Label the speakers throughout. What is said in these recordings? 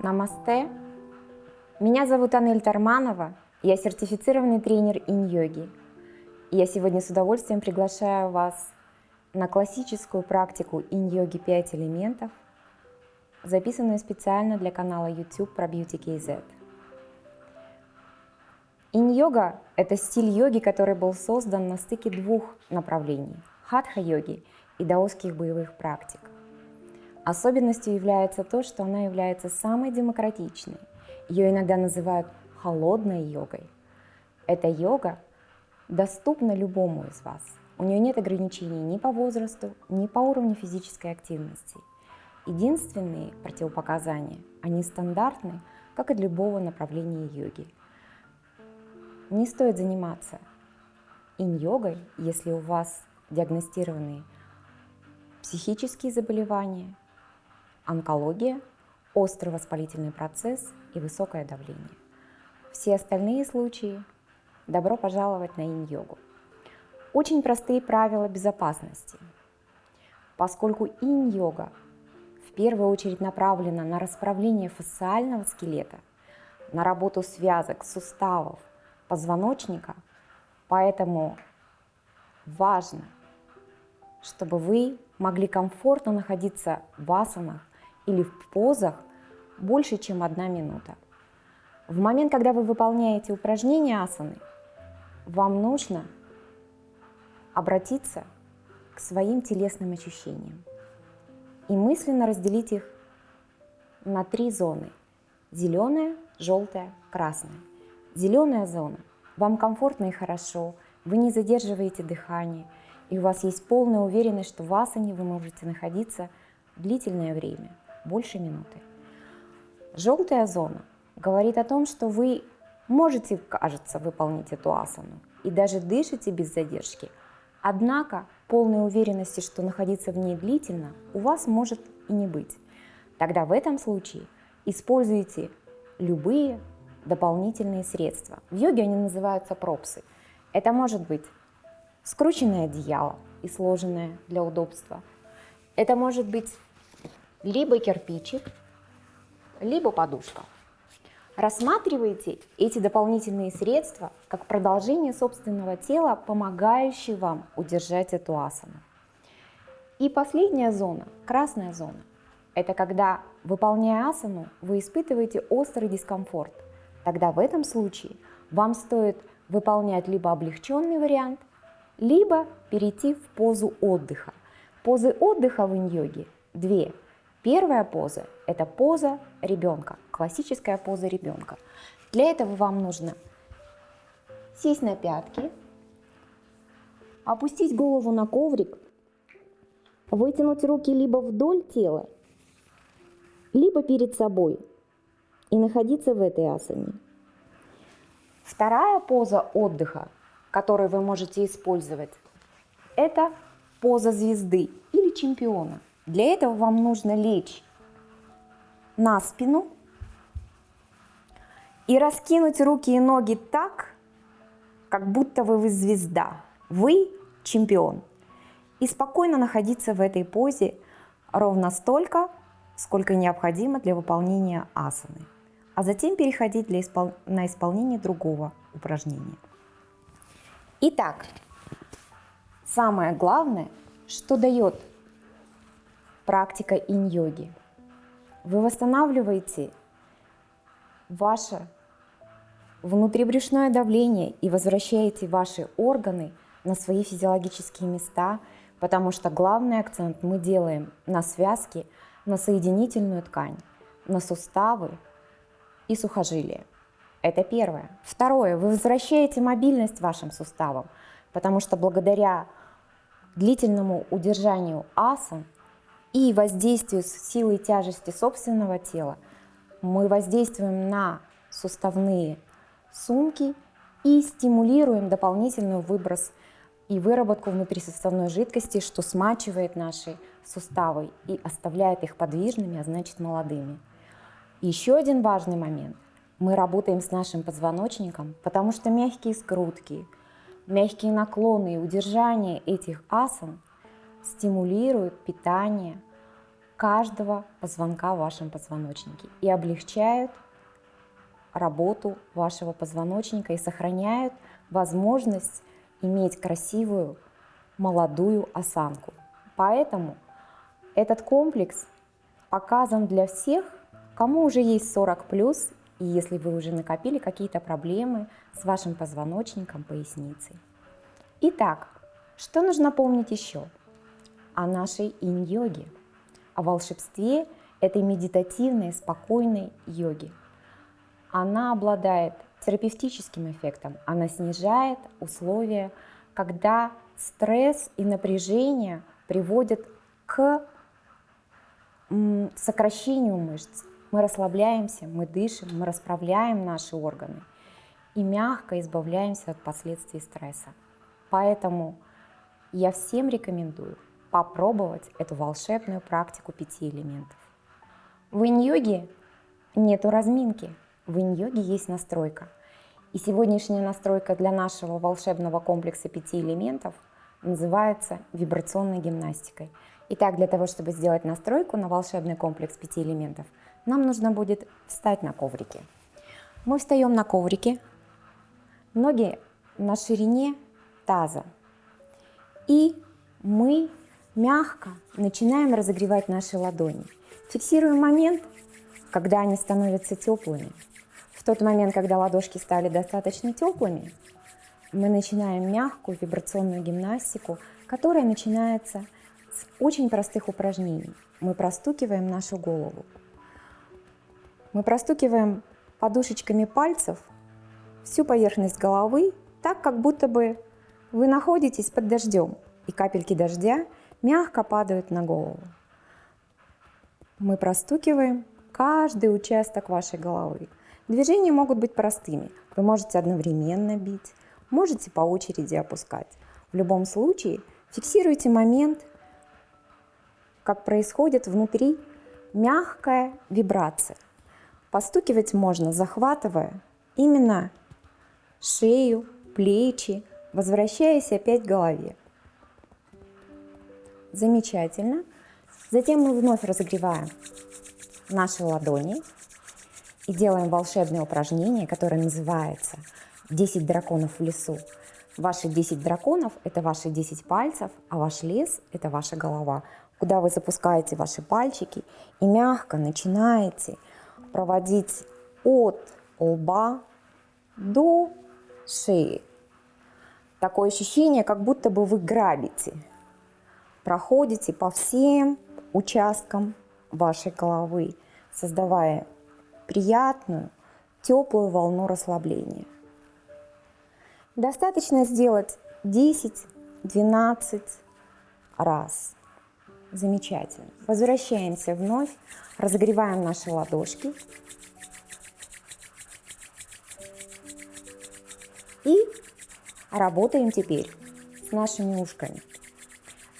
Speaker 1: Намасте. Меня зовут Анель Тарманова. Я сертифицированный тренер инь-йоги. И я сегодня с удовольствием приглашаю вас на классическую практику инь-йоги 5 элементов, записанную специально для канала YouTube про Beauty KZ. Инь-йога – это стиль йоги, который был создан на стыке двух направлений – хатха-йоги и даосских боевых практик. Особенностью является то, что она является самой демократичной. Ее иногда называют холодной йогой. Эта йога доступна любому из вас. У нее нет ограничений ни по возрасту, ни по уровню физической активности. Единственные противопоказания, они стандартны, как и для любого направления йоги. Не стоит заниматься инь-йогой, если у вас диагностированы психические заболевания, онкология, острый воспалительный процесс и высокое давление. Все остальные случаи добро пожаловать на инь-йогу. Очень простые правила безопасности. Поскольку инь-йога в первую очередь направлена на расправление фасциального скелета, на работу связок, суставов, позвоночника, поэтому важно, чтобы вы могли комфортно находиться в асанах или в позах больше, чем 1 минута. В момент, когда вы выполняете упражнения асаны, вам нужно обратиться к своим телесным ощущениям и мысленно разделить их на 3 зоны – зеленая, желтая, красная. Зеленая зона – вам комфортно и хорошо, вы не задерживаете дыхание, и у вас есть полная уверенность, что в асане вы можете находиться длительное время, больше минуты. Желтая зона говорит о том, что вы можете, кажется, выполнить эту асану и даже дышите без задержки, однако полной уверенности, что находиться в ней длительно, у вас может и не быть. Тогда в этом случае используйте любые дополнительные средства. В йоге они называются пропсы. Это может быть скрученное одеяло и сложенное для удобства. Это может быть либо кирпичик, либо подушка. Рассматривайте эти дополнительные средства как продолжение собственного тела, помогающие вам удержать эту асану. И последняя зона, красная зона, это когда, выполняя асану, вы испытываете острый дискомфорт. Тогда в этом случае вам стоит выполнять либо облегченный вариант, либо перейти в позу отдыха. Позы отдыха в инь-йоге 2. Первая поза – это поза ребенка, классическая поза ребенка. Для этого вам нужно сесть на пятки, опустить голову на коврик, вытянуть руки либо вдоль тела, либо перед собой и находиться в этой асане. Вторая поза отдыха, которую вы можете использовать, это поза звезды или чемпиона. Для этого вам нужно лечь на спину и раскинуть руки и ноги так, как будто вы звезда, вы чемпион. И спокойно находиться в этой позе ровно столько, сколько необходимо для выполнения асаны, а затем переходить на исполнение другого упражнения. Итак, самое главное, что дает практика инь-йоги. Вы восстанавливаете ваше внутрибрюшное давление и возвращаете ваши органы на свои физиологические места, потому что главный акцент мы делаем на связки, на соединительную ткань, на суставы и сухожилия. Это первое. Второе. Вы возвращаете мобильность вашим суставам, потому что благодаря длительному удержанию асан и воздействию силой тяжести собственного тела мы воздействуем на суставные сумки и стимулируем дополнительный выброс и выработку внутрисуставной жидкости, что смачивает наши суставы и оставляет их подвижными, а значит молодыми. И еще один важный момент. Мы работаем с нашим позвоночником, потому что мягкие скрутки, мягкие наклоны и удержание этих асан стимулируют питание каждого позвонка в вашем позвоночнике и облегчают работу вашего позвоночника и сохраняют возможность иметь красивую молодую осанку. Поэтому этот комплекс показан для всех, кому уже есть 40+, и если вы уже накопили какие-то проблемы с вашим позвоночником, поясницей. Итак, что нужно помнить еще? О нашей инь-йоге, о волшебстве этой медитативной, спокойной йоги. Она обладает терапевтическим эффектом, она снижает условия, когда стресс и напряжение приводят к сокращению мышц. Мы расслабляемся, мы дышим, мы расправляем наши органы и мягко избавляемся от последствий стресса. Поэтому я всем рекомендую попробовать эту волшебную практику 5 элементов. В инь-йоге нету разминки, в инь-йоге есть настройка. И сегодняшняя настройка для нашего волшебного комплекса 5 элементов называется вибрационной гимнастикой. Итак, для того, чтобы сделать настройку на волшебный комплекс 5 элементов, нам нужно будет встать на коврике. Мы встаем на коврике, ноги на ширине таза. И мы мягко начинаем разогревать наши ладони. Фиксируем момент, когда они становятся теплыми. В тот момент, когда ладошки стали достаточно теплыми, мы начинаем мягкую вибрационную гимнастику, которая начинается с очень простых упражнений. Мы простукиваем нашу голову. Мы простукиваем подушечками пальцев всю поверхность головы, так, как будто бы вы находитесь под дождем, и капельки дождя мягко падают на голову. Мы простукиваем каждый участок вашей головы. Движения могут быть простыми. Вы можете одновременно бить, можете по очереди опускать. В любом случае фиксируйте момент, как происходит внутри мягкая вибрация. Постукивать можно, захватывая именно шею, плечи, возвращаясь опять к голове. Замечательно. Затем мы вновь разогреваем наши ладони и делаем волшебное упражнение, которое называется 10 драконов в лесу. Ваши 10 драконов – это ваши 10 пальцев, а ваш лес – это ваша голова, куда вы запускаете ваши пальчики и мягко начинаете проводить от лба до шеи. Такое ощущение, как будто бы вы грабите. Проходите по всем участкам вашей головы, создавая приятную, теплую волну расслабления. Достаточно сделать 10-12 раз. Замечательно. Возвращаемся вновь, разогреваем наши ладошки. И работаем теперь с нашими ушками.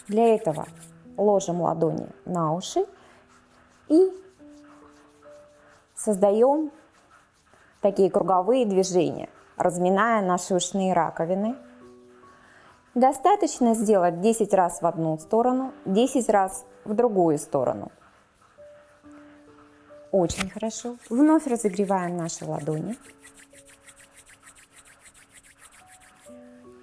Speaker 1: Для этого ложим ладони на уши и создаем такие круговые движения, разминая наши ушные раковины. Достаточно сделать 10 раз в одну сторону, 10 раз в другую сторону. Очень хорошо. Вновь разогреваем наши ладони.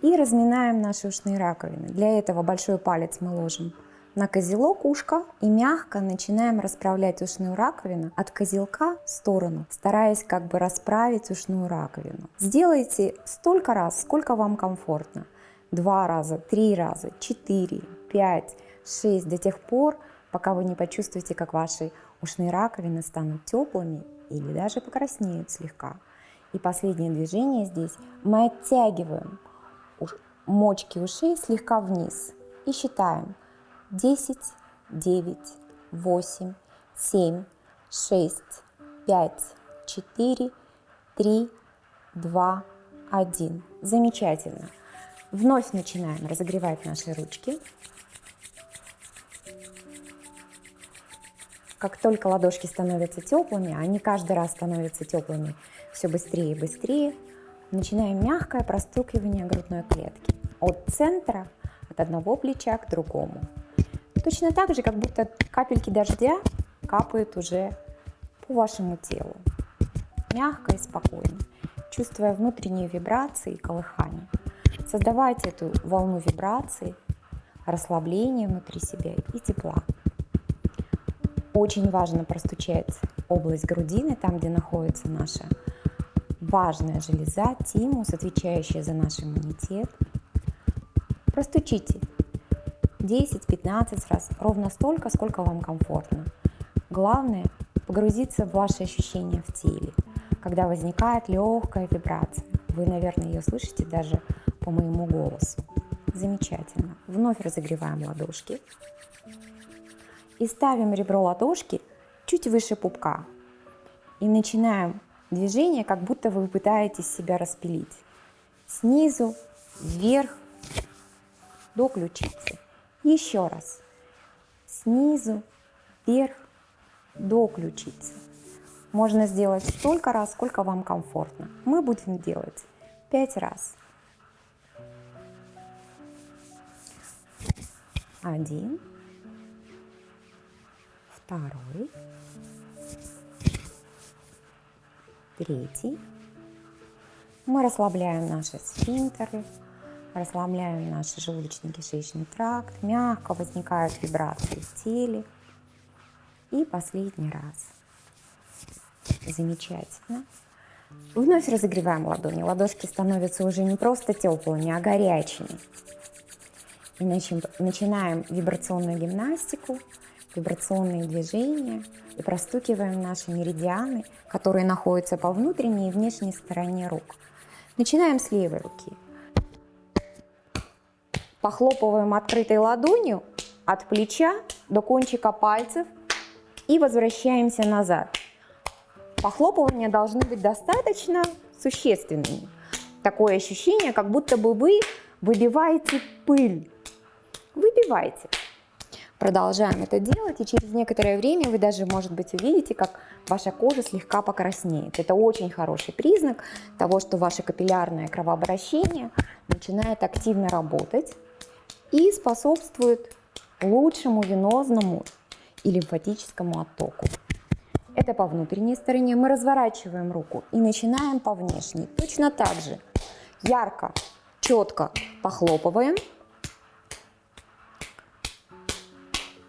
Speaker 1: И разминаем наши ушные раковины. Для этого большой палец мы ложим на козелок ушка и мягко начинаем расправлять ушную раковину от козелка в сторону, стараясь как бы расправить ушную раковину. Сделайте столько раз, сколько вам комфортно. 2 раза, 3 раза, 4, 5, 6, до тех пор, пока вы не почувствуете, как ваши ушные раковины станут теплыми или даже покраснеют слегка. И последнее движение здесь. Мы оттягиваем мочки ушей слегка вниз и считаем 10, 9, 8, 7, 6, 5, 4, 3, 2, 1. Замечательно. Вновь начинаем разогревать наши ручки. Как только ладошки становятся теплыми, они каждый раз становятся теплыми все быстрее и быстрее, начинаем мягкое простукивание грудной клетки от центра, от одного плеча к другому. Точно так же, как будто капельки дождя капают уже по вашему телу. Мягко и спокойно, чувствуя внутренние вибрации и колыхания. Создавайте эту волну вибраций, расслабления внутри себя и тепла. Очень важно простучать область грудины, там, где находится наша важная железа, тимус, отвечающая за наш иммунитет. Простучите 10-15 раз, ровно столько, сколько вам комфортно. Главное – погрузиться в ваши ощущения в теле, когда возникает легкая вибрация. Вы, наверное, ее слышите даже по моему голосу. Замечательно. Вновь разогреваем ладошки. И ставим ребро ладошки чуть выше пупка. И начинаем движение, как будто вы пытаетесь себя распилить. Снизу вверх до ключицы. Еще раз. Снизу вверх до ключицы. Можно сделать столько раз, сколько вам комфортно. Мы будем делать 5 раз. 1, 2, 3. Мы расслабляем наши сфинктеры, расслабляем наш желудочно-кишечный тракт, мягко возникают вибрации в теле. И последний раз. Замечательно. Вновь разогреваем ладони. Ладошки становятся уже не просто теплыми, а горячими. И начинаем вибрационную гимнастику, вибрационные движения и простукиваем наши меридианы, которые находятся по внутренней и внешней стороне рук. Начинаем с левой руки. Похлопываем открытой ладонью от плеча до кончика пальцев и возвращаемся назад. Похлопывания должны быть достаточно существенными. Такое ощущение, как будто бы вы выбиваете пыль. Выбивайте. Продолжаем это делать, и через некоторое время вы даже, может быть, увидите, как ваша кожа слегка покраснеет. Это очень хороший признак того, что ваше капиллярное кровообращение начинает активно работать и способствует лучшему венозному и лимфатическому оттоку. Это по внутренней стороне. Мы разворачиваем руку и начинаем по внешней. Точно так же ярко, четко похлопываем.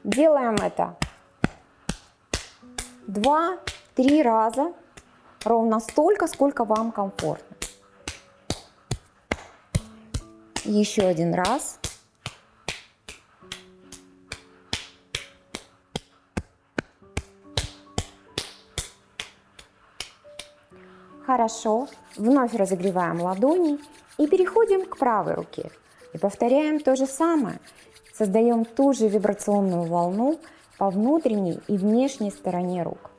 Speaker 1: Делаем это 2-3 раза, ровно столько, сколько вам комфортно. Еще один раз. Хорошо. Вновь разогреваем ладони и переходим к правой руке. И повторяем то же самое. Создаем ту же вибрационную волну по внутренней и внешней стороне рук.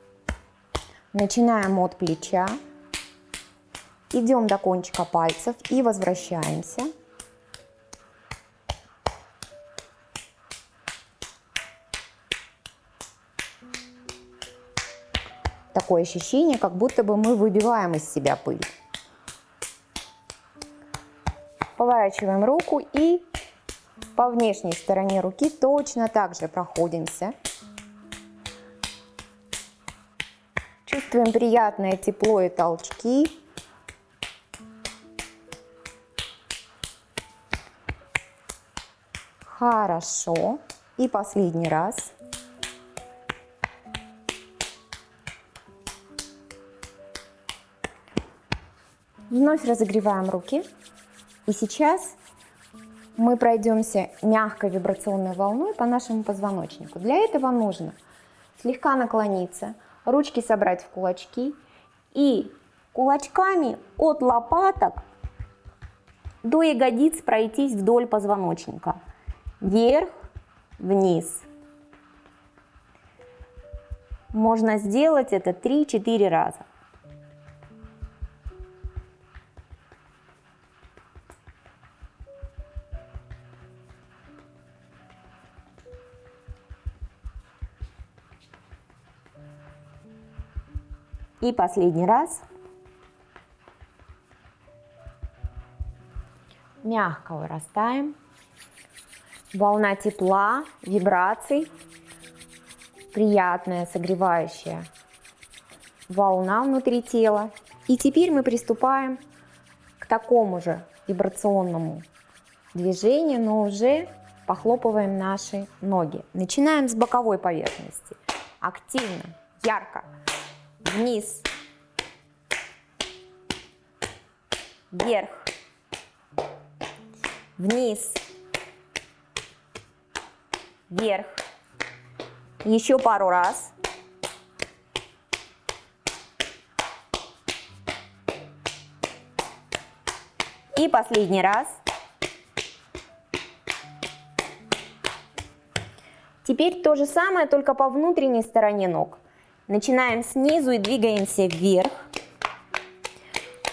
Speaker 1: Начинаем от плеча, идем до кончика пальцев и возвращаемся. Такое ощущение, как будто бы мы выбиваем из себя пыль. Поворачиваем руку и по внешней стороне руки точно так же проходимся. Чувствуем приятное тепло и толчки. Хорошо. И последний раз. Вновь разогреваем руки. И сейчас мы пройдемся мягкой вибрационной волной по нашему позвоночнику. Для этого нужно слегка наклониться, ручки собрать в кулачки и кулачками от лопаток до ягодиц пройтись вдоль позвоночника. Вверх, вниз. Можно сделать это 3-4 раза. И последний раз. Мягко вырастаем. волна тепла, вибраций, приятная, согревающая волна внутри тела. И теперь мы приступаем к такому же вибрационному движению, но уже похлопываем наши ноги. Начинаем с боковой поверхности. Активно, ярко. Вниз, вверх, вниз, вверх. Еще пару раз. И последний раз. Теперь то же самое, только по внутренней стороне ног. Начинаем снизу и двигаемся вверх.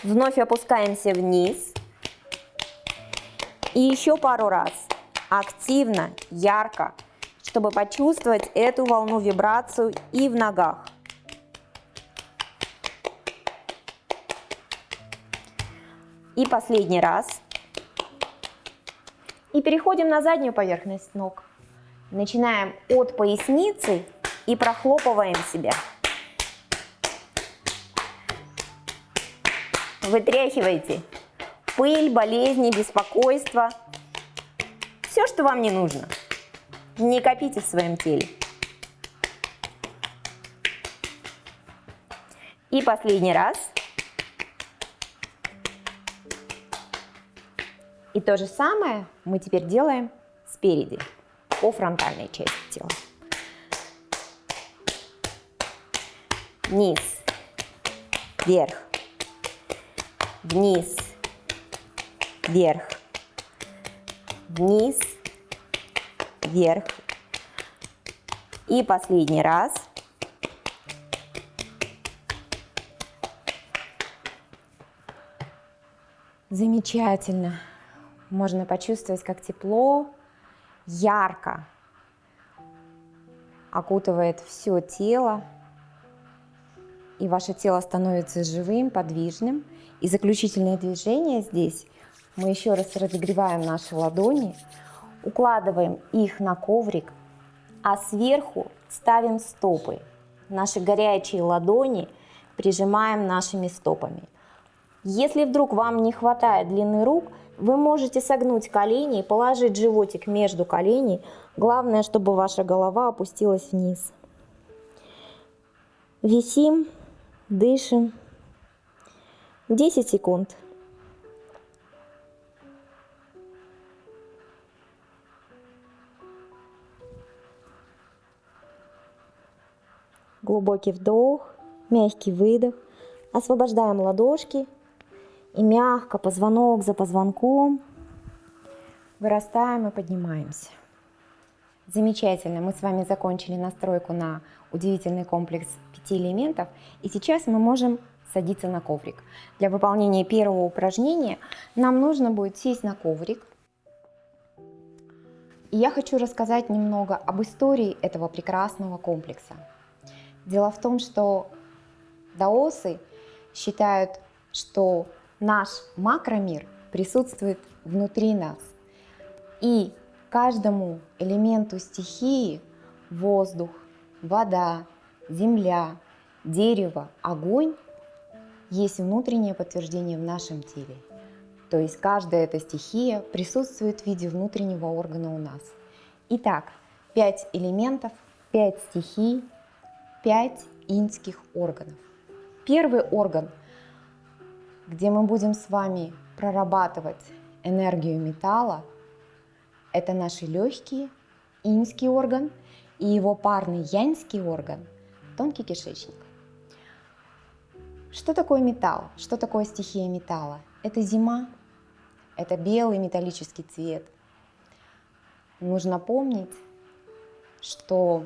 Speaker 1: Вновь опускаемся вниз. И еще пару раз. Активно, ярко, чтобы почувствовать эту волну вибрацию и в ногах. И последний раз. И переходим на заднюю поверхность ног. Начинаем от поясницы и прохлопываем себя. Вытряхивайте пыль, болезни, беспокойство. Все, что вам не нужно. Не копите в своем теле. И последний раз. И то же самое мы теперь делаем спереди, по фронтальной части тела. Вниз, вверх, вниз, вверх, вниз, вверх. И последний раз. Замечательно. Можно почувствовать, как тепло, ярко окутывает все тело, и ваше тело становится живым, подвижным. И заключительное движение здесь. Мы еще раз разогреваем наши ладони, укладываем их на коврик, а сверху ставим стопы. Наши горячие ладони прижимаем нашими стопами. Если вдруг вам не хватает длины рук, вы можете согнуть колени и положить животик между коленей. Главное, чтобы ваша голова опустилась вниз. Висим, дышим. 10 секунд. Глубокий вдох, мягкий выдох. Освобождаем ладошки. И мягко, позвонок за позвонком, вырастаем и поднимаемся. Замечательно, мы с вами закончили настройку на удивительный комплекс 5 элементов. И сейчас мы можем садиться на коврик. Для выполнения первого упражнения нам нужно будет сесть на коврик. И я хочу рассказать немного об истории этого прекрасного комплекса. Дело в том, что даосы считают, что наш макромир присутствует внутри нас. И каждому элементу стихии — воздух, вода, земля, дерево, огонь — есть внутреннее подтверждение в нашем теле. То есть каждая эта стихия присутствует в виде внутреннего органа у нас. Итак, 5 элементов, 5 стихий, 5 иньских органов. Первый орган, где мы будем с вами прорабатывать энергию металла, это наши легкие, иньский орган, и его парный яньский орган, тонкий кишечник. Что такое металл? Что такое стихия металла? Это зима, это белый металлический цвет. Нужно помнить, что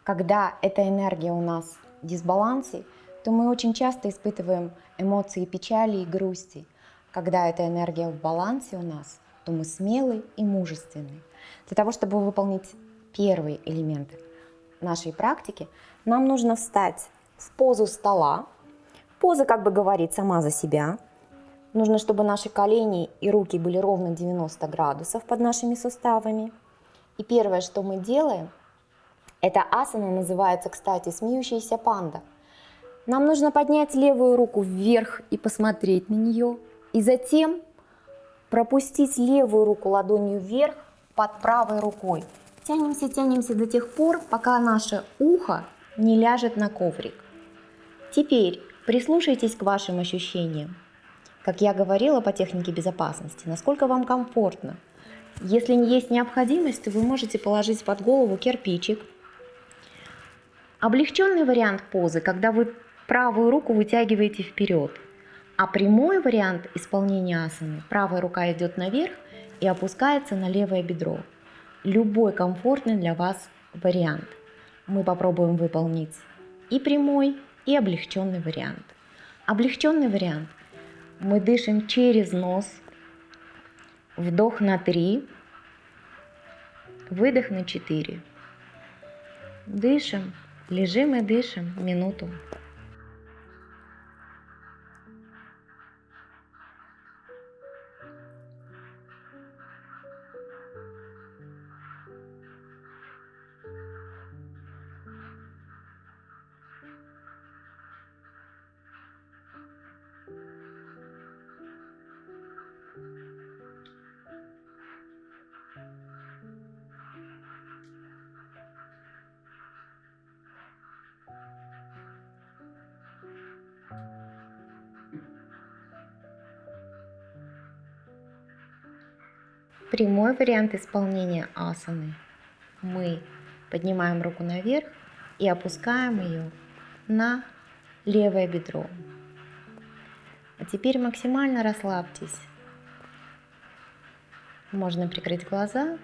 Speaker 1: когда эта энергия у нас в дисбалансе, то мы очень часто испытываем эмоции печали и грусти. Когда эта энергия в балансе у нас, то мы смелы и мужественны. Для того, чтобы выполнить первый элемент нашей практики, нам нужно встать в позу стола. Поза как бы говорит сама за себя. Нужно, чтобы наши колени и руки были ровно 90 градусов под нашими суставами. И первое, что мы делаем, эта асана называется, кстати, смеющаяся панда. Нам нужно поднять левую руку вверх и посмотреть на нее. И затем пропустить левую руку ладонью вверх под правой рукой. Тянемся, тянемся до тех пор, пока наше ухо не ляжет на коврик. Теперь прислушайтесь к вашим ощущениям. Как я говорила по технике безопасности, насколько вам комфортно. Если есть необходимость, то вы можете положить под голову кирпичик. Облегченный вариант позы, когда вы правую руку вытягиваете вперед. А прямой вариант исполнения асаны, правая рука идет наверх и опускается на левое бедро. Любой комфортный для вас вариант. Мы попробуем выполнить и прямой, и облегченный вариант. Облегченный вариант. Мы дышим через нос. Вдох на 3. Выдох на 4. Дышим, лежим и дышим минуту. Прямой вариант исполнения асаны. Мы поднимаем руку наверх и опускаем ее на левое бедро. А теперь максимально расслабьтесь. Можно прикрыть глаза,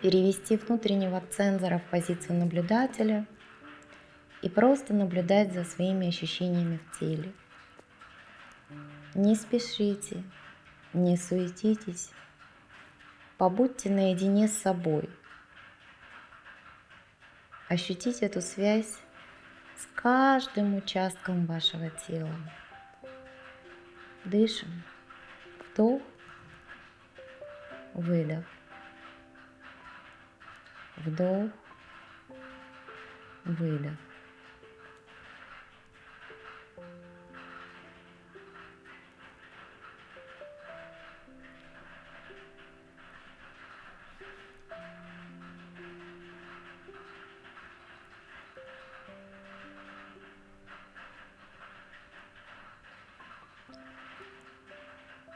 Speaker 1: перевести внутреннего цензора в позицию наблюдателя и просто наблюдать за своими ощущениями в теле. Не спешите. Не суетитесь, побудьте наедине с собой. Ощутите эту связь с каждым участком вашего тела. Дышим. Вдох, выдох. Вдох, выдох.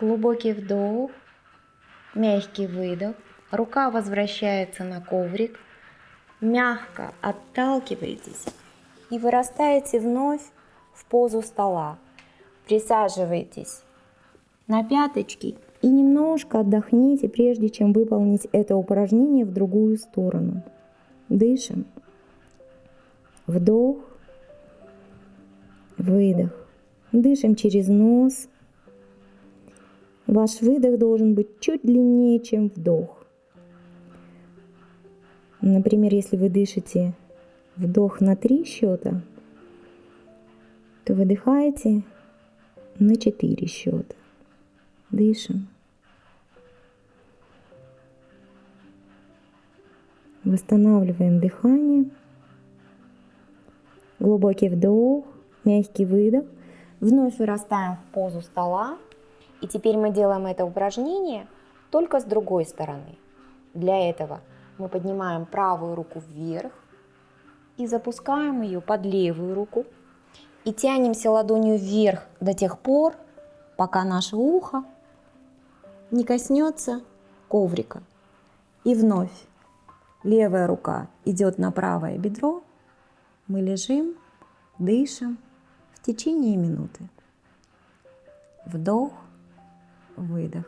Speaker 1: Глубокий вдох, мягкий выдох. Рука возвращается на коврик. Мягко отталкиваетесь и вырастаете вновь в позу стола. Присаживайтесь на пяточки и немножко отдохните, прежде чем выполнить это упражнение в другую сторону. Дышим. Вдох, выдох. Дышим через нос. Ваш выдох должен быть чуть длиннее, чем вдох. Например, если вы дышите вдох на 3 счета, то выдыхаете на 4 счета. Дышим. Восстанавливаем дыхание. Глубокий вдох, мягкий выдох. Вновь вырастаем в позу стола. И теперь мы делаем это упражнение только с другой стороны. Для этого мы поднимаем правую руку вверх и запускаем ее под левую руку. И тянемся ладонью вверх до тех пор, пока наше ухо не коснется коврика. И вновь левая рука идет на правое бедро. Мы лежим, дышим в течение минуты. Вдох, выдох.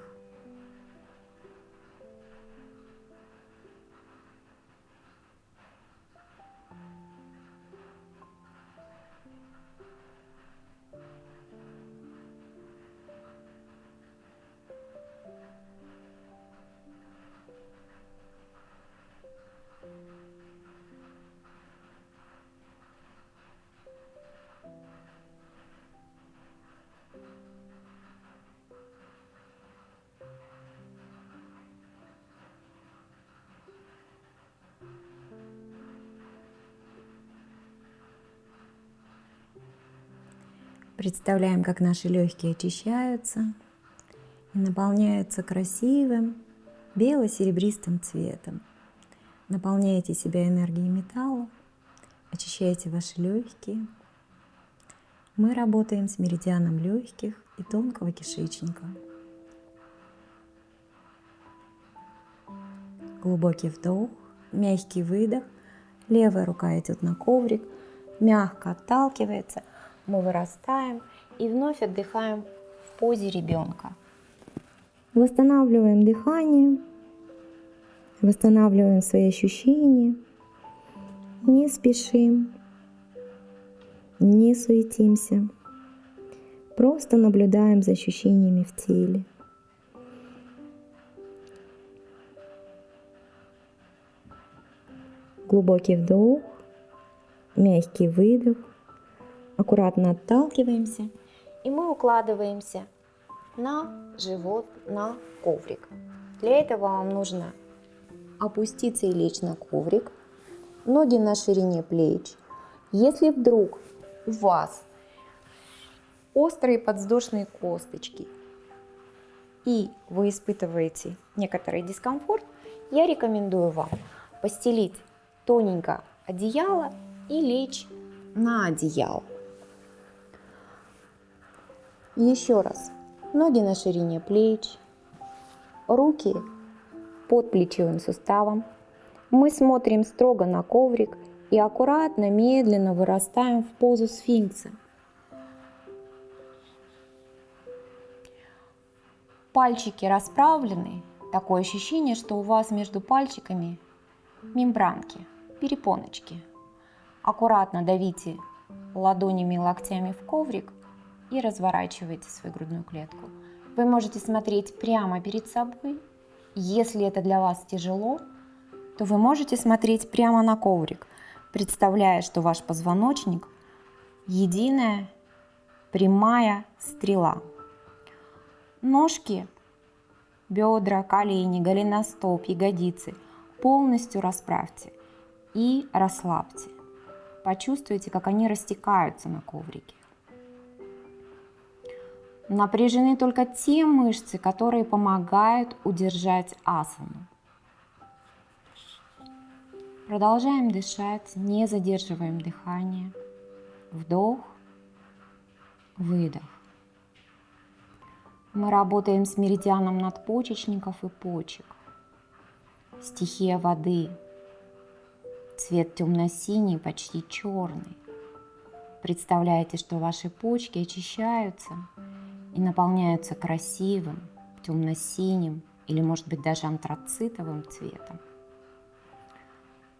Speaker 2: Представляем, как наши легкие очищаются и наполняются красивым бело-серебристым цветом. Наполняете себя энергией металла, очищаете ваши легкие. Мы работаем с меридианом легких и тонкого кишечника. Глубокий вдох, мягкий выдох. Левая рука идет на коврик, мягко отталкивается. Мы вырастаем и вновь отдыхаем в позе ребенка. Восстанавливаем дыхание, восстанавливаем свои ощущения. Не спешим, не суетимся. Просто наблюдаем за ощущениями в теле. Глубокий вдох, мягкий выдох. Аккуратно отталкиваемся, и мы укладываемся на живот, на коврик. Для этого вам нужно опуститься и лечь на коврик, ноги на ширине плеч. Если вдруг у вас острые подвздошные косточки и вы испытываете некоторый дискомфорт, я рекомендую вам постелить тоненько одеяло и лечь на одеяло. Еще раз. Ноги на ширине плеч, руки под плечевым суставом. Мы смотрим строго на коврик и аккуратно, медленно вырастаем в позу сфинкса. Пальчики расправлены. Такое ощущение, что у вас между пальчиками мембранки, перепоночки. Аккуратно давите ладонями и локтями в коврик и разворачивайте свою грудную клетку. Вы можете смотреть прямо перед собой. Если это для вас тяжело, то вы можете смотреть прямо на коврик, представляя, что ваш позвоночник – единая прямая стрела. Ножки, бедра, колени, голеностоп, ягодицы полностью расправьте и расслабьте. Почувствуйте, как они растекаются на коврике. Напряжены только те мышцы, которые помогают удержать асану. Продолжаем дышать, не задерживаем дыхание. Вдох, выдох. Мы работаем с меридианом надпочечников и почек. Стихия воды. Цвет темно-синий, почти черный. Представляете, что ваши почки очищаются и наполняются красивым, темно-синим или, может быть, даже антрацитовым цветом.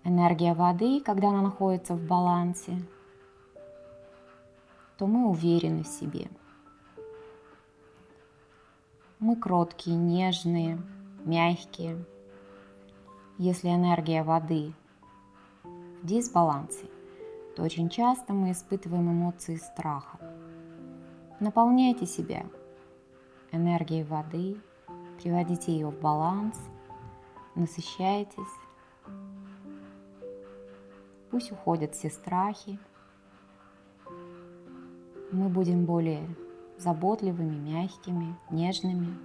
Speaker 2: Энергия воды, когда она находится в балансе, то мы уверены в себе. Мы кроткие, нежные, мягкие. Если энергия воды в дисбалансе, то очень часто мы испытываем эмоции страха. Наполняйте себя энергией воды, приводите ее в баланс, насыщайтесь. Пусть уходят все страхи. Мы будем более заботливыми, мягкими, нежными.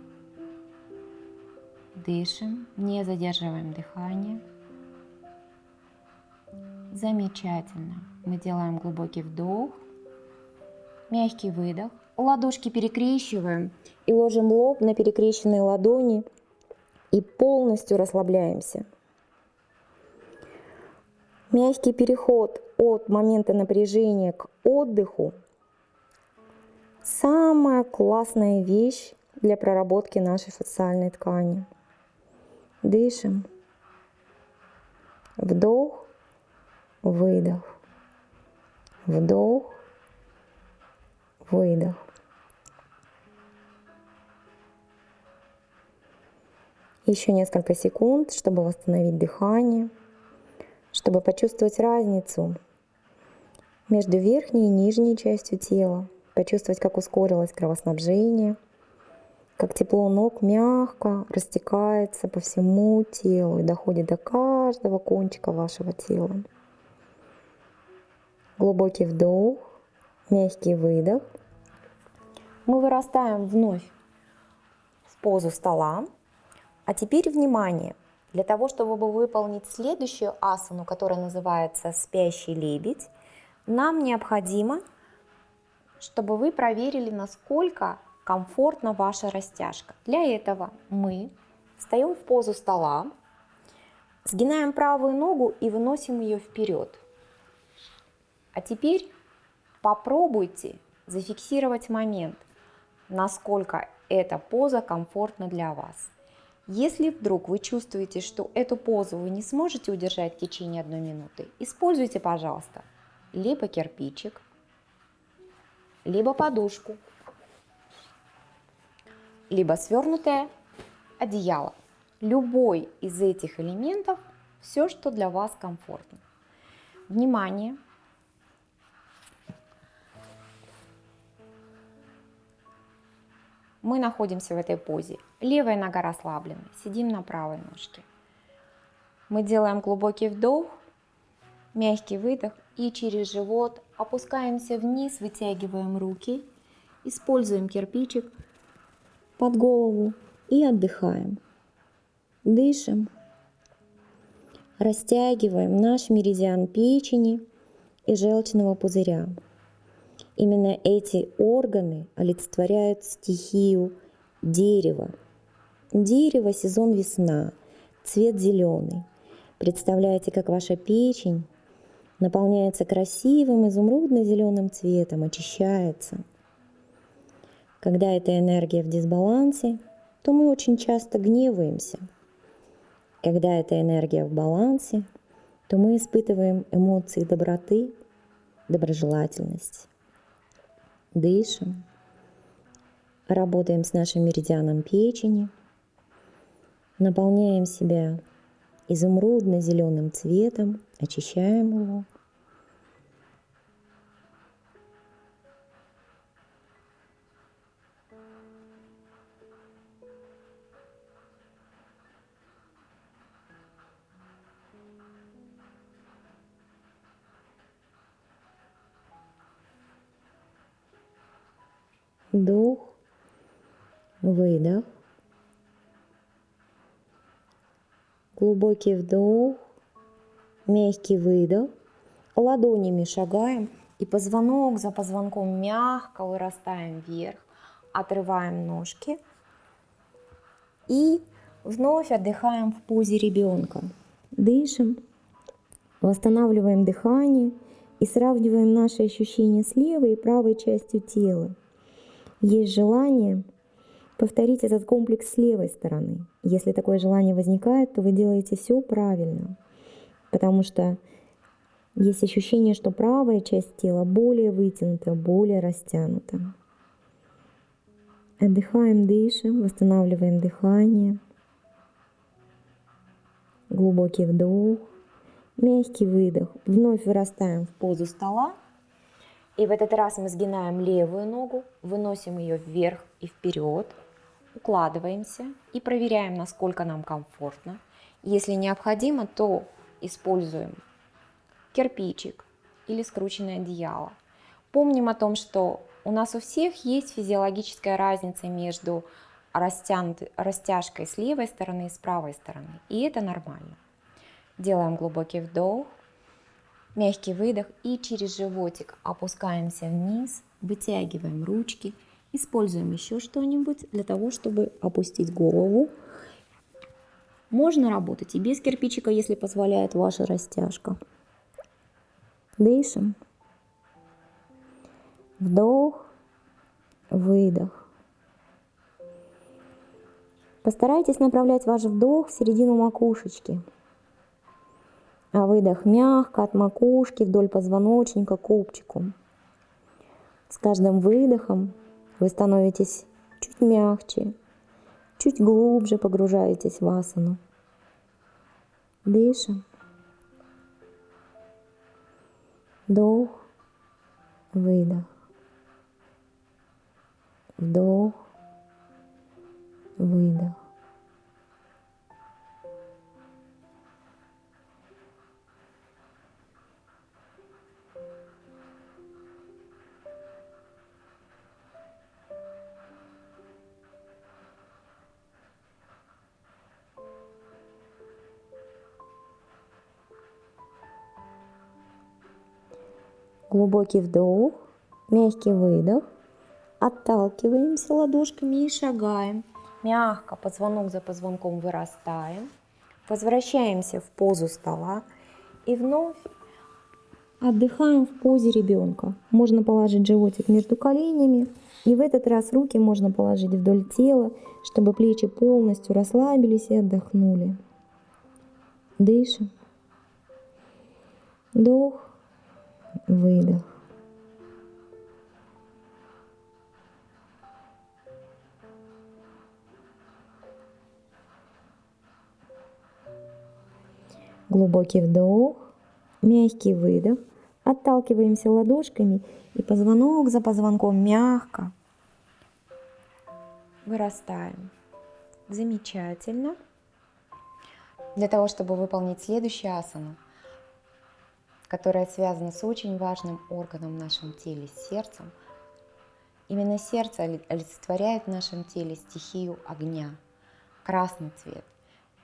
Speaker 2: Дышим, не задерживаем дыхание. Замечательно. Мы делаем глубокий вдох, мягкий выдох. Ладошки перекрещиваем и ложим лоб на перекрещенные ладони и полностью расслабляемся. Мягкий переход от момента напряжения к отдыху – самая классная вещь для проработки нашей фасциальной ткани. Дышим. Вдох, выдох. Вдох, выдох. Еще несколько секунд, чтобы восстановить дыхание, чтобы почувствовать разницу между верхней и нижней частью тела, почувствовать, как ускорилось кровоснабжение, как тепло ног мягко растекается по всему телу и доходит до каждого кончика вашего тела. Глубокий вдох, мягкий выдох.
Speaker 1: Мы вырастаем вновь в позу стола. А теперь внимание! Для того, чтобы выполнить следующую асану, которая называется «Спящий лебедь», нам необходимо, чтобы вы проверили, насколько комфортна ваша растяжка. Для этого мы встаем в позу стола, сгинаем правую ногу и выносим ее вперед. А теперь попробуйте зафиксировать момент, насколько эта поза комфортна для вас. Если вдруг вы чувствуете, что эту позу вы не сможете удержать в течение 1 минуты, используйте, пожалуйста, либо кирпичик, либо подушку, либо свернутое одеяло. Любой из этих элементов, все, что для вас комфортно. Внимание! Мы находимся в этой позе. Левая нога расслаблена, сидим на правой ножке. Мы делаем глубокий вдох, мягкий выдох и через живот опускаемся вниз, вытягиваем руки, используем кирпичик под голову и отдыхаем. Дышим, растягиваем наш меридиан печени и желчного пузыря. Именно эти органы олицетворяют стихию дерева. Дерево, сезон весна, цвет зеленый. Представляете, как ваша печень наполняется красивым изумрудно-зеленым цветом, очищается. Когда эта энергия в дисбалансе, то мы очень часто гневаемся. Когда эта энергия в балансе, то мы испытываем эмоции доброты, доброжелательности. Дышим, работаем с нашим меридианом печени, наполняем себя изумрудно-зеленым цветом, очищаем его. Вдох, выдох, глубокий вдох, мягкий выдох, ладонями шагаем и позвонок за позвонком мягко вырастаем вверх, отрываем ножки и вновь отдыхаем в позе ребенка. Дышим, восстанавливаем дыхание и сравниваем наши ощущения с левой и правой частью тела. Есть желание повторить этот комплекс с левой стороны. Если такое желание возникает, то вы делаете все правильно, потому что есть ощущение, что правая часть тела более вытянута, более растянута. Отдыхаем, дышим, восстанавливаем дыхание. Глубокий вдох, мягкий выдох. Вновь вырастаем в позу стола. И в этот раз мы сгинаем левую ногу, выносим ее вверх и вперед, укладываемся и проверяем, насколько нам комфортно. Если необходимо, то используем кирпичик или скрученное одеяло. Помним о том, что у нас у всех есть физиологическая разница между растяжкой с левой стороны и с правой стороны. И это нормально. Делаем глубокий вдох, мягкий выдох и через животик опускаемся вниз, вытягиваем ручки, используем еще что-нибудь для того, чтобы опустить голову. Можно работать и без кирпичика, если позволяет ваша растяжка. Дышим. Вдох, выдох. Постарайтесь направлять ваш вдох в середину макушечки, а выдох мягко от макушки вдоль позвоночника к копчику. С каждым выдохом вы становитесь чуть мягче, чуть глубже погружаетесь в асану. Дышим. Вдох, выдох. Вдох, выдох. Глубокий вдох, мягкий выдох. Отталкиваемся ладошками и шагаем. Мягко, позвонок за позвонком вырастаем. Возвращаемся в позу стола и вновь отдыхаем в позе ребенка. Можно положить животик между коленями. И в этот раз руки можно положить вдоль тела, чтобы плечи полностью расслабились и отдохнули. Дышим. Вдох, выдох. Глубокий вдох, мягкий выдох. Отталкиваемся ладошками и позвонок за позвонком мягко вырастаем. Замечательно. Для того, чтобы выполнить следующую асану, которая связана с очень важным органом в нашем теле, с сердцем. Именно сердце олицетворяет в нашем теле стихию огня, красный цвет.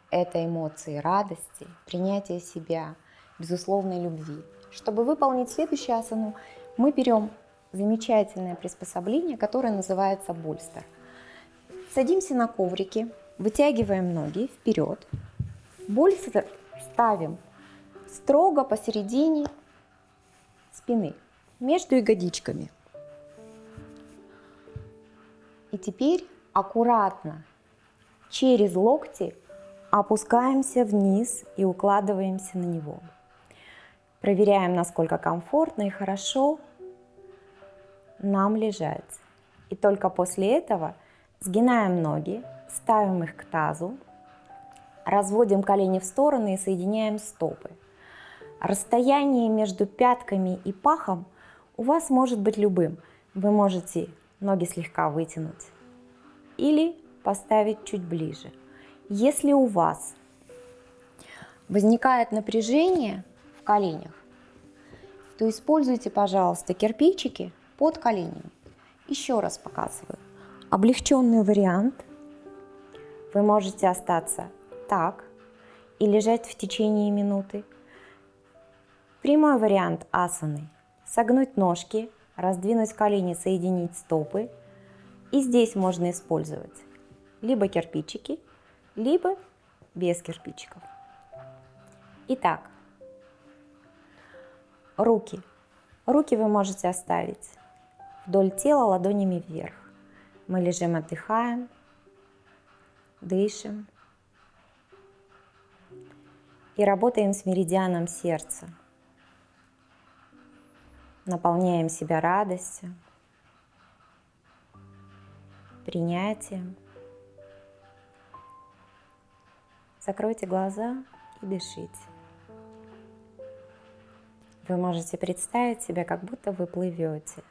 Speaker 1: Это эмоции радости, принятия себя, безусловной любви. Чтобы выполнить следующую асану, мы берем замечательное приспособление, которое называется больстер. Садимся на коврике, вытягиваем ноги вперед. Больстер ставим строго посередине спины, между ягодичками. И теперь аккуратно через локти опускаемся вниз и укладываемся на него. Проверяем, насколько комфортно и хорошо нам лежать. И только после этого сгинаем ноги, ставим их к тазу, разводим колени в стороны и соединяем стопы. Расстояние между пятками и пахом у вас может быть любым. Вы можете ноги слегка вытянуть или поставить чуть ближе. Если у вас возникает напряжение в коленях, то используйте, пожалуйста, кирпичики под коленями. Еще раз показываю. Облегченный вариант. Вы можете остаться так и лежать в течение минуты. Прямой вариант асаны. Согнуть ножки, раздвинуть колени, соединить стопы. И здесь можно использовать либо кирпичики, либо без кирпичиков. Итак, руки. Руки вы можете оставить вдоль тела ладонями вверх. Мы лежим, отдыхаем, дышим и работаем с меридианом сердца. Наполняем себя радостью, принятием. Закройте глаза и дышите. Вы можете представить себя, как будто вы плывете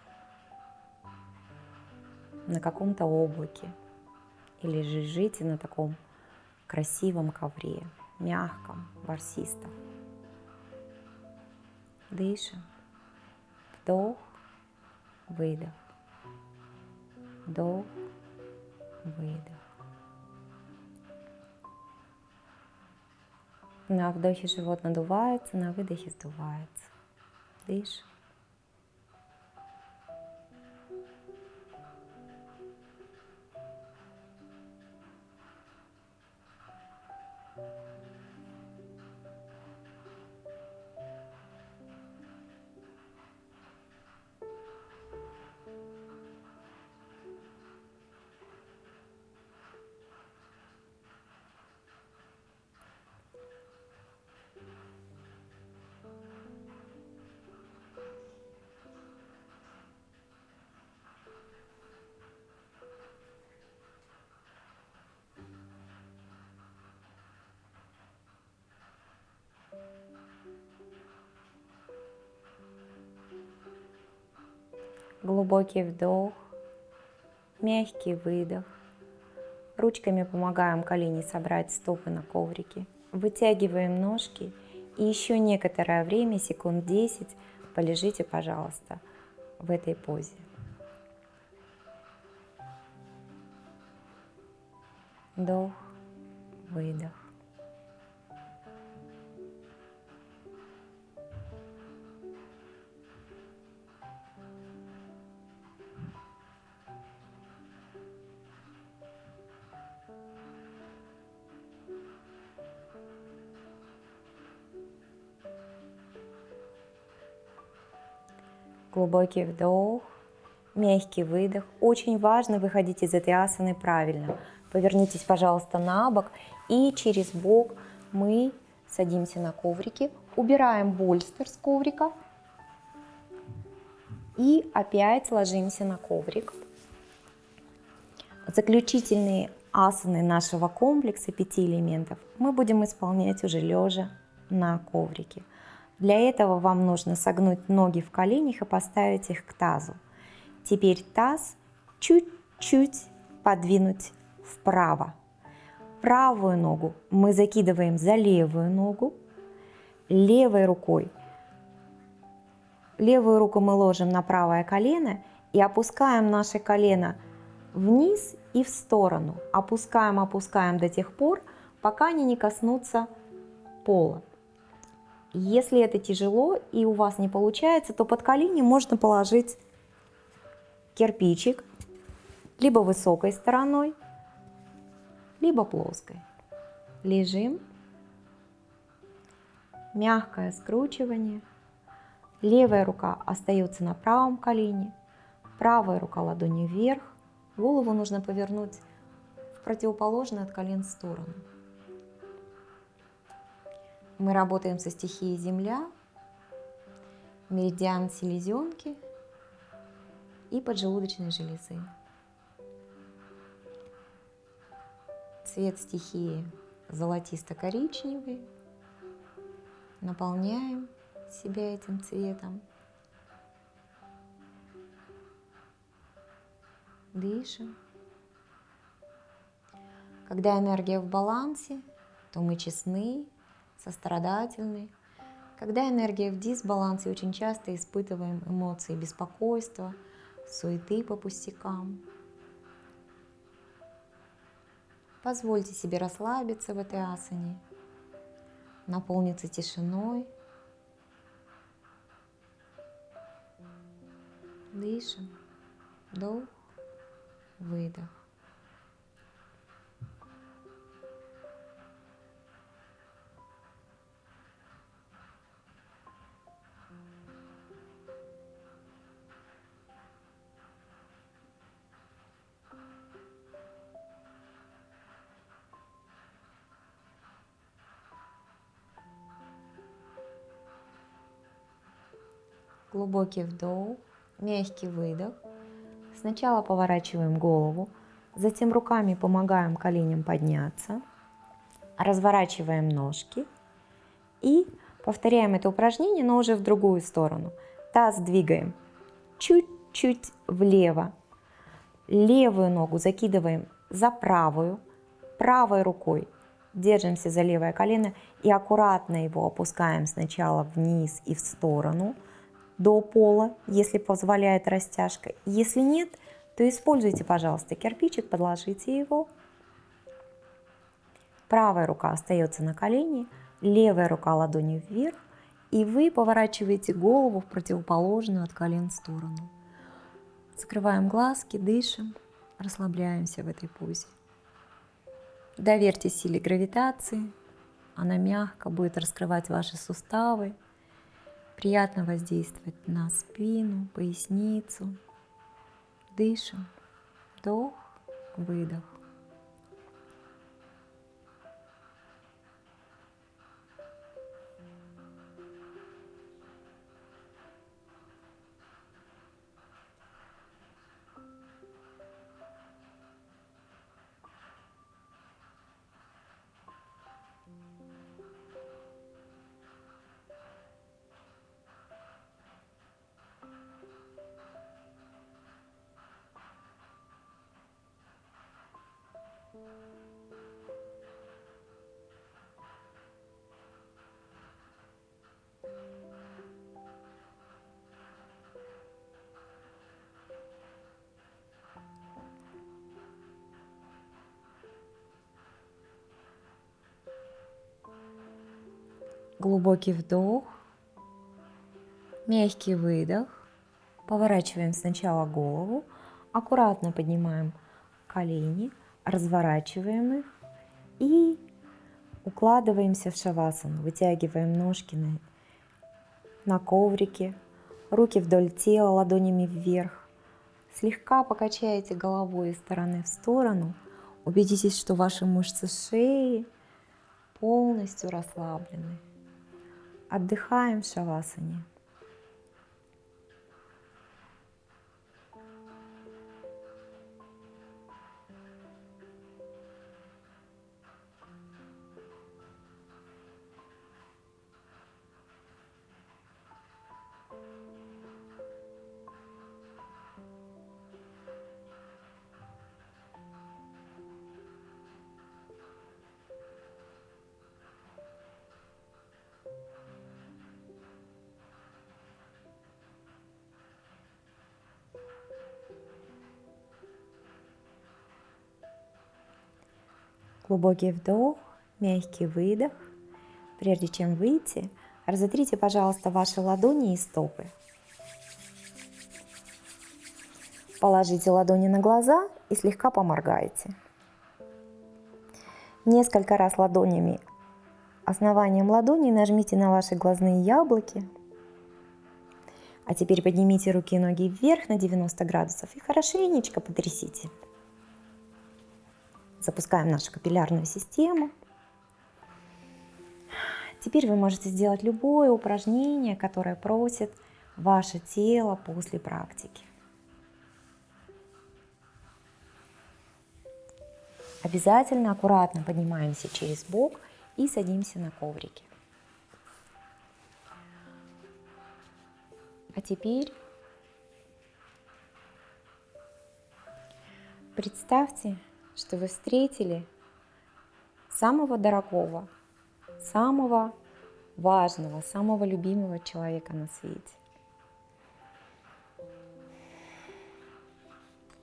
Speaker 1: на каком-то облаке или же лежите на таком красивом ковре, мягком, ворсистом. Дышим. Вдох, выдох. Вдох, выдох. На вдохе живот надувается, на выдохе сдувается. Дышим. Глубокий вдох, мягкий выдох. Ручками помогаем колени собрать, стопы на коврике. Вытягиваем ножки и еще некоторое время, секунд 10, полежите, пожалуйста, в этой позе. Вдох, выдох. Глубокий вдох, мягкий выдох. Очень важно выходить из этой асаны правильно. Повернитесь, пожалуйста, на бок, и через бок мы садимся на коврике, убираем больстер с коврика и опять ложимся на коврик. Заключительные асаны нашего комплекса 5 элементов мы будем исполнять уже лежа на коврике. Для этого вам нужно согнуть ноги в коленях и поставить их к тазу. Теперь таз чуть-чуть подвинуть вправо. Правую ногу мы закидываем за левую ногу. Левой рукой. Левую руку мы ложим на правое колено и опускаем наше колено вниз и в сторону. Опускаем, опускаем до тех пор, пока они не коснутся пола. Если это тяжело и у вас не получается, то под колени можно положить кирпичик либо высокой стороной, либо плоской. Лежим. Мягкое скручивание. Левая рука остается на правом колене, правая рука ладонью вверх. Голову нужно повернуть в противоположную от колен сторону. Мы работаем со стихией Земля, меридиан селезенки и поджелудочной железы. Цвет стихии золотисто-коричневый. Наполняем себя этим цветом. Дышим. Когда энергия в балансе, то мы честны, сострадательны. Когда энергия в дисбалансе, очень часто испытываем эмоции беспокойства, суеты по пустякам. Позвольте себе расслабиться в этой асане, наполниться тишиной. Дышим. Вдох, выдох. Глубокий вдох, мягкий выдох. Сначала поворачиваем голову, затем руками помогаем коленям подняться, разворачиваем ножки и повторяем это упражнение, но уже в другую сторону. Таз двигаем чуть-чуть влево, левую ногу закидываем за правую, правой рукой держимся за левое колено и аккуратно его опускаем сначала вниз и в сторону, до пола, если позволяет растяжка. Если нет, то используйте, пожалуйста, кирпичик, подложите его. Правая рука остается на колене, левая рука ладонью вверх, и вы поворачиваете голову в противоположную от колен сторону. Закрываем глазки, дышим, расслабляемся в этой позе. Доверьте силе гравитации, она мягко будет раскрывать ваши суставы, приятно воздействовать на спину, поясницу. Дышим. Вдох, выдох. Глубокий вдох, мягкий выдох. Поворачиваем сначала голову, аккуратно поднимаем колени, разворачиваем их и укладываемся в шавасану. Вытягиваем ножки на коврике, Руки вдоль тела, ладонями вверх. Слегка покачаете головой из стороны в сторону. Убедитесь, что ваши мышцы шеи полностью расслаблены. Отдыхаем в шавасане. Глубокий вдох, мягкий выдох. Прежде чем выйти, разотрите, пожалуйста, ваши ладони и стопы. Положите ладони на глаза и слегка поморгайте. Несколько раз ладонями, основанием ладоней нажмите на ваши глазные яблоки. А теперь поднимите руки и ноги вверх на 90 градусов и хорошенечко потрясите. Запускаем нашу капиллярную систему. Теперь вы можете сделать любое упражнение, которое просит ваше тело после практики. Обязательно аккуратно поднимаемся через бок и садимся на коврике. А теперь представьте, что вы встретили самого дорогого, самого важного, самого любимого человека на свете.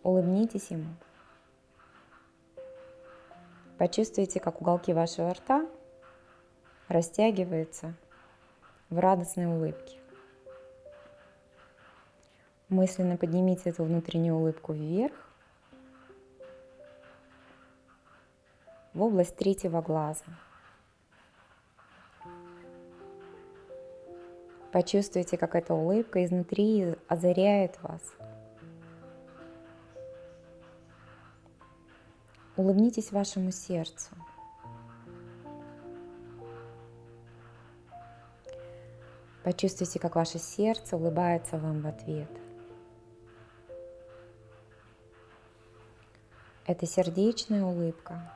Speaker 1: Улыбнитесь ему. Почувствуйте, как уголки вашего рта растягиваются в радостной улыбке. Мысленно поднимите эту внутреннюю улыбку вверх, в область третьего глаза. Почувствуйте, как эта улыбка изнутри озаряет вас. Улыбнитесь вашему сердцу. Почувствуйте, как ваше сердце улыбается вам в ответ. Эта сердечная улыбка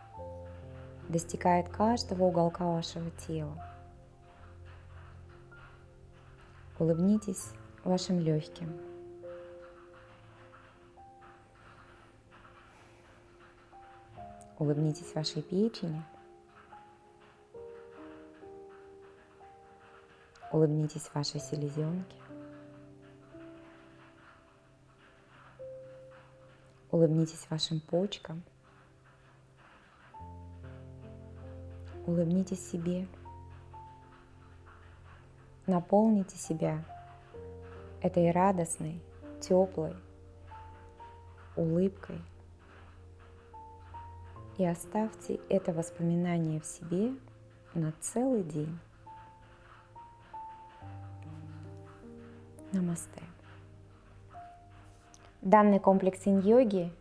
Speaker 1: достигает каждого уголка вашего тела. Улыбнитесь вашим легким. Улыбнитесь вашей печени. Улыбнитесь вашей селезенке. Улыбнитесь вашим почкам. Улыбнитесь себе. Наполните себя этой радостной, теплой улыбкой и оставьте это воспоминание в себе на целый день. Намасте. Данный комплекс инь-йоги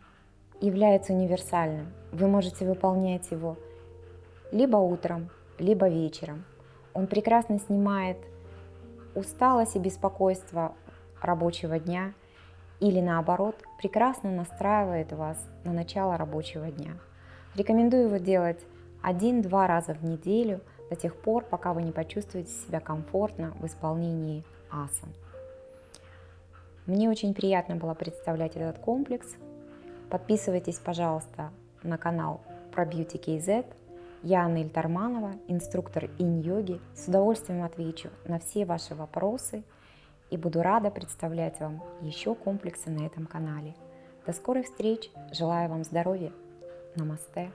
Speaker 1: является универсальным. Вы можете выполнять его либо утром, либо вечером. Он прекрасно снимает усталость и беспокойство рабочего дня или наоборот, прекрасно настраивает вас на начало рабочего дня. Рекомендую его делать 1-2 раза в неделю до тех пор, пока вы не почувствуете себя комфортно в исполнении асан. Мне очень приятно было представлять этот комплекс. Подписывайтесь, пожалуйста, на канал про Beauty KZ. Я Анна Ильтарманова, инструктор инь-йоги. С удовольствием отвечу на все ваши вопросы и буду рада представлять вам еще комплексы на этом канале. До скорых встреч! Желаю вам здоровья! Намасте!